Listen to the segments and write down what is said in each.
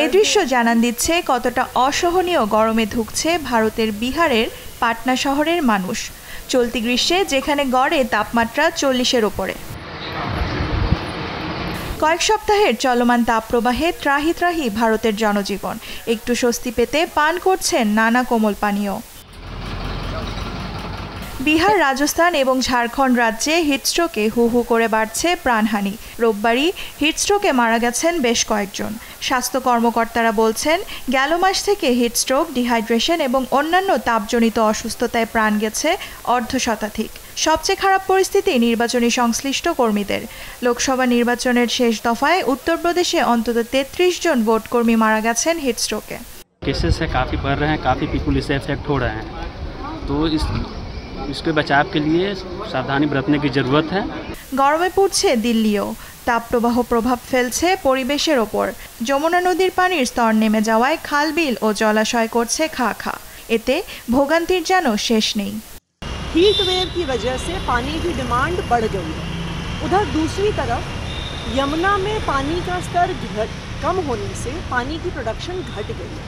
এই দৃশ্য জানান দিচ্ছে কতটা অসহনীয় গরমে ধুঁকছে ভারতের বিহারের পাটনা শহরের মানুষ। চলতি গ্রীষ্মে যেখানে গড়ে তাপমাত্রা 40-এর ওপরে। কয়েক সপ্তাহের চলমান তাপপ্রবাহে ত্রাহি ত্রাহি ভারতের জনজীবন। একটু স্বস্তি পেতে পান করছেন নানা কোমল পানীয়। বিহার, রাজস্থান এবং ঝাড়খণ্ড রাজ্যে হিটস্ট্রোকে হু হু করে বাড়ছে প্রাণহানি। রোববারই হিটস্ট্রোকে মারা গেছেন বেশ কয়েকজন। স্বাস্থ্য কর্মকর্তারা বলছেন, গেল মাস থেকে হিটস্ট্রোক, ডিহাইড্রেশন এবং অন্যান্য তাপজনিত অসুস্থতায় প্রাণ গেছে অর্ধশতাধিক। সবচেয়ে খারাপ পরিস্থিতি নির্বাচনী সংশ্লিষ্ট কর্মীদের। লোকসভা নির্বাচনের শেষ দফায় উত্তরপ্রদেশে অন্তত 33 জন ভোটকর্মী মারা গেছেন হিটস্ট্রোকে। केसेस है काफ़ी बढ़ रहे हैं, काफ़ी पीपल इससे अफेक्ट हो रहे हैं, तो इसके बचाव के लिए सावधानी बरतने की ज़रूरत है। গরমে পড়ছে দিল্লিও। তাপপ্রবাহ প্রভাব ফেলছে পরিবেশের ওপর। যমুনা নদীর পানির স্তর নেমে যাওয়ায় খালবিল ও জলাশয় করছে খা খা। এতে ভোগান্তির যেন শেষ নেই। हीट वेव की वजह से पानी की डिमांड बढ़ गई है। उधर दूसरी तरफ यमुना में पानी का स्तर कम होने से पानी की प्रोडक्शन घट गई है।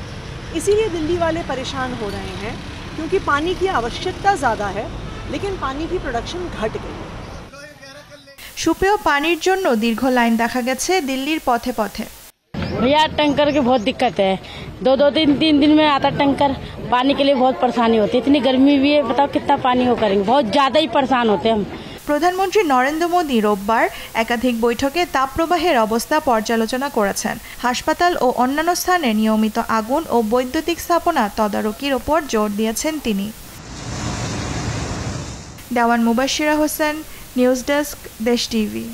इसीलिए दिल्ली वाले परेशान हो रहे हैं, क्योंकि पानी की आवश्यकता ज़्यादा है लेकिन पानी की प्रोडक्शन घट गई है। সুপেয় পানির জন্য দীর্ঘ লাইন দেখা গেছে দিল্লির পথে পথে। भैया टैंकर की बहुत दिक्कत है, दो तीन दिन में आता टैंकर। पानी के लिए बहुत परेशानी होती है, इतनी गर्मी भी है, बताओ कितना पानी वो करेंगे, बहुत ज़्यादा ही परेशान होते हैं हम। প্রধানমন্ত্রী নরেন্দ্র মোদী রোববার একাধিক বৈঠকে তাপপ্রবাহের অবস্থা পর্যালোচনা করেছেন। হাসপাতাল ও অন্যান্য স্থানে নিয়মিত আগুন ও বৈদ্যুতিক স্থাপনা তদারকির ওপর জোর দিয়েছেন তিনি। দেওয়ান মুবাশিরা হোসেন, নিউজ ডেস্ক, দেশ টিভি।